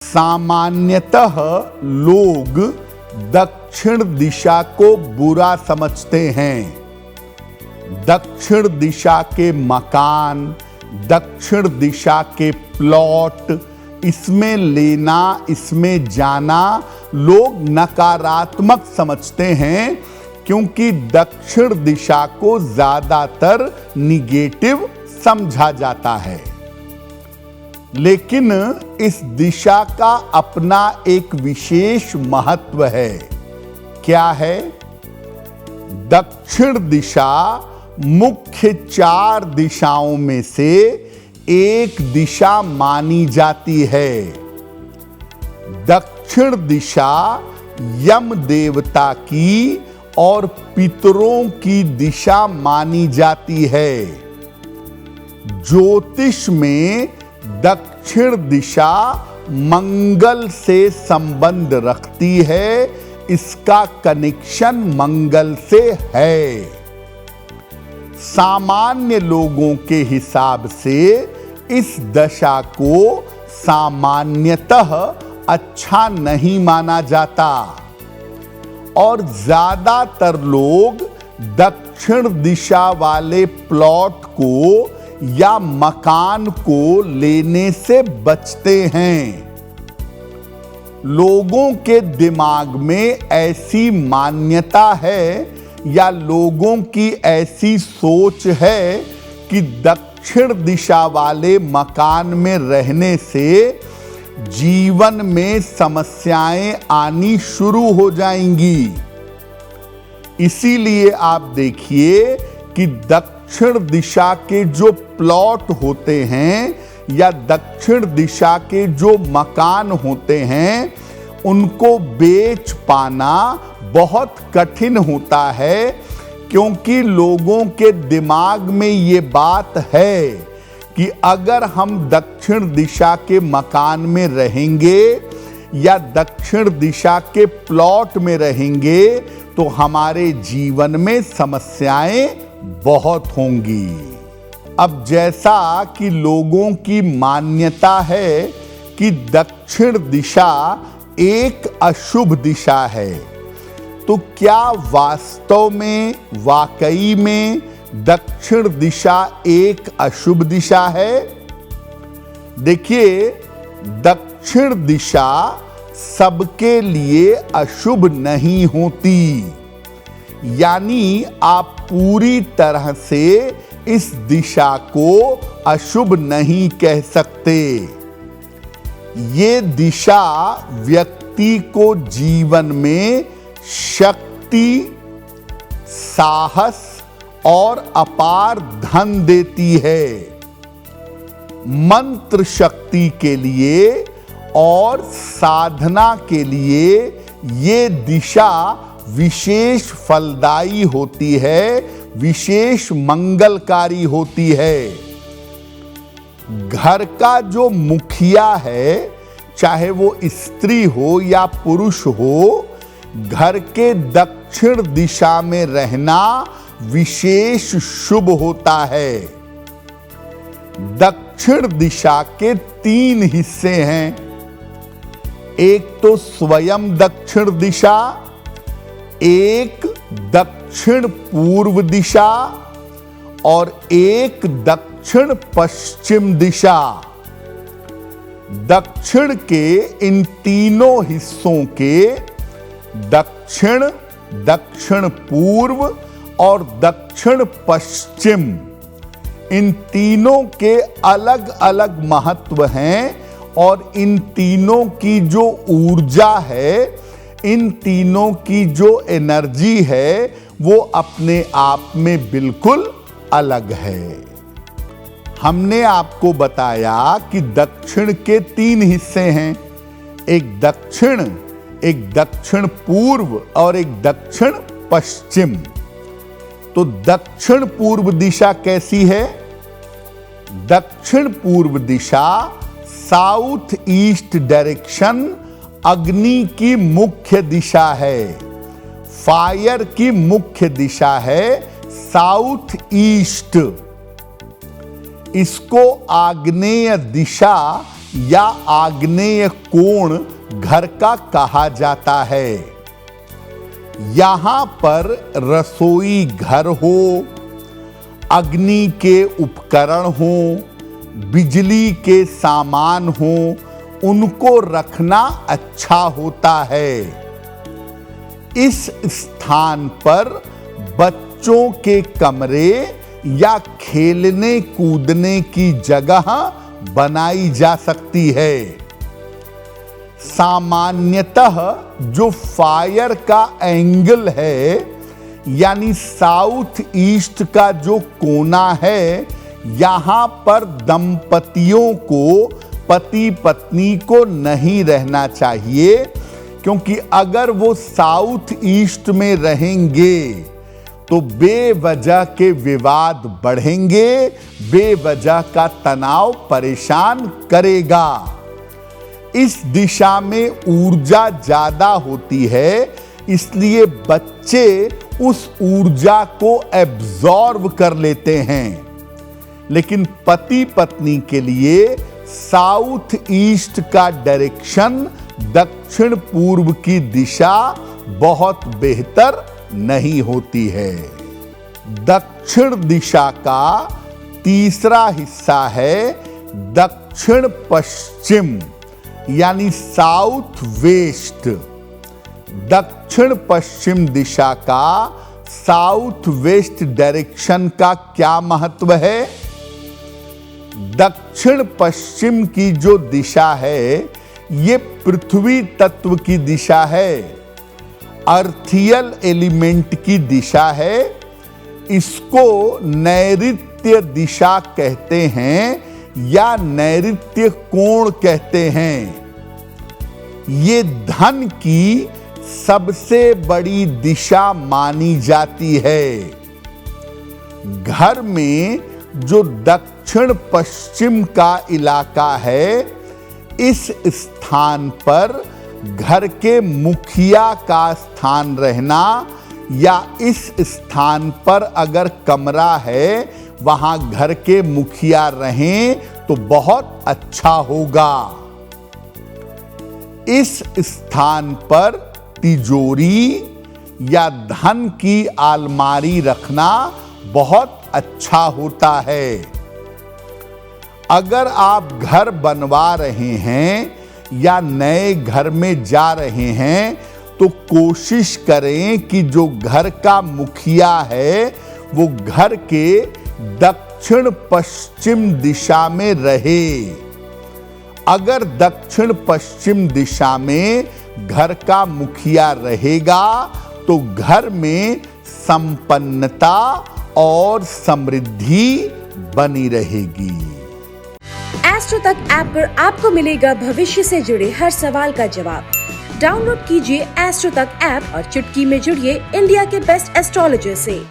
सामान्यतः लोग दक्षिण दिशा को बुरा समझते हैं। दक्षिण दिशा के मकान, दक्षिण दिशा के प्लॉट, इसमें लेना, इसमें जाना लोग नकारात्मक समझते हैं, क्योंकि दक्षिण दिशा को ज्यादातर निगेटिव समझा जाता है। लेकिन इस दिशा का अपना एक विशेष महत्व है। क्या है? दक्षिण दिशा मुख्य 4 दिशाओं में से एक दिशा मानी जाती है। दक्षिण दिशा यम देवता की और पितरों की दिशा मानी जाती है। ज्योतिष में दक्षिण दिशा मंगल से संबंध रखती है, इसका कनेक्शन मंगल से है। सामान्य लोगों के हिसाब से इस दशा को सामान्यतः अच्छा नहीं माना जाता और ज्यादातर लोग दक्षिण दिशा वाले प्लॉट को या मकान को लेने से बचते हैं। लोगों के दिमाग में ऐसी मान्यता है या लोगों की ऐसी सोच है कि दक्षिण दिशा वाले मकान में रहने से जीवन में समस्याएं आनी शुरू हो जाएंगी। इसीलिए आप देखिए कि दक्षिण दिशा के जो प्लॉट होते हैं या दक्षिण दिशा के जो मकान होते हैं, उनको बेच पाना बहुत कठिन होता है, क्योंकि लोगों के दिमाग में ये बात है कि अगर हम दक्षिण दिशा के मकान में रहेंगे या दक्षिण दिशा के प्लॉट में रहेंगे तो हमारे जीवन में समस्याएं बहुत होंगी। अब जैसा कि लोगों की मान्यता है कि दक्षिण दिशा एक अशुभ दिशा है, तो क्या वास्तव में वाकई में दक्षिण दिशा एक अशुभ दिशा है? देखिए, दक्षिण दिशा सबके लिए अशुभ नहीं होती, यानी आप पूरी तरह से इस दिशा को अशुभ नहीं कह सकते। ये दिशा व्यक्ति को जीवन में शक्ति, साहस और अपार धन देती है। मंत्र शक्ति के लिए और साधना के लिए ये दिशा विशेष फलदायी होती है, विशेष मंगलकारी होती है। घर का जो मुखिया है, चाहे वो स्त्री हो या पुरुष हो, घर के दक्षिण दिशा में रहना विशेष शुभ होता है। दक्षिण दिशा के 3 हिस्से हैं। एक तो स्वयं दक्षिण दिशा, एक दक्षिण पूर्व दिशा और एक दक्षिण पश्चिम दिशा। दक्षिण के इन तीनों हिस्सों के दक्षिण, दक्षिण पूर्व और दक्षिण पश्चिम, इन तीनों के अलग अलग महत्व हैं और इन तीनों की जो ऊर्जा है, इन तीनों की जो एनर्जी है, वो अपने आप में बिल्कुल अलग है। हमने आपको बताया कि दक्षिण के 3 हिस्से हैं, एक दक्षिण पूर्व और एक दक्षिण पश्चिम। तो दक्षिण पूर्व दिशा कैसी है? दक्षिण पूर्व दिशा साउथ ईस्ट डायरेक्शन अग्नि की मुख्य दिशा है, फायर की मुख्य दिशा है, साउथ ईस्ट। इसको आग्नेय दिशा या आग्नेय कोण घर का कहा जाता है। यहां पर रसोई घर हो, अग्नि के उपकरण हो, बिजली के सामान हो, उनको रखना अच्छा होता है। इस स्थान पर बच्चों के कमरे या खेलने कूदने की जगह बनाई जा सकती है। सामान्यतः जो फायर का एंगल है, यानी साउथ ईस्ट का जो कोना है, यहां पर दंपतियों को, पति पत्नी को नहीं रहना चाहिए, क्योंकि अगर वो साउथ ईस्ट में रहेंगे तो बेवजह के विवाद बढ़ेंगे, बेवजह का तनाव परेशान करेगा। इस दिशा में ऊर्जा ज्यादा होती है, इसलिए बच्चे उस ऊर्जा को एब्जॉर्ब कर लेते हैं। लेकिन पति पत्नी के लिए साउथ ईस्ट का डायरेक्शन, दक्षिण पूर्व की दिशा बहुत बेहतर नहीं होती है। दक्षिण दिशा का तीसरा हिस्सा है दक्षिण पश्चिम, यानी साउथ वेस्ट। दक्षिण पश्चिम दिशा का साउथ वेस्ट डायरेक्शन का क्या महत्व है? दक्षिण पश्चिम की जो दिशा है, ये पृथ्वी तत्व की दिशा है, अर्थियल एलिमेंट की दिशा है। इसको नैऋत्य दिशा कहते हैं या नैऋत्य कोण कहते हैं। ये धन की सबसे बड़ी दिशा मानी जाती है। घर में जो दक्षिण पश्चिम का इलाका है, इस स्थान पर घर के मुखिया का स्थान रहना, या इस स्थान पर अगर कमरा है वहां घर के मुखिया रहें तो बहुत अच्छा होगा। इस स्थान पर तिजोरी या धन की अलमारी रखना बहुत अच्छा होता है। अगर आप घर बनवा रहे हैं या नए घर में जा रहे हैं, तो कोशिश करें कि जो घर का मुखिया है वो घर के दक्षिण पश्चिम दिशा में रहे। अगर दक्षिण पश्चिम दिशा में घर का मुखिया रहेगा तो घर में संपन्नता और समृद्धि बनी रहेगी। एस्ट्रो तक ऐप पर आपको मिलेगा भविष्य से जुड़े हर सवाल का जवाब। डाउनलोड कीजिए एस्ट्रो तक ऐप और चुटकी में जुड़िए इंडिया के बेस्ट एस्ट्रोलॉजर से।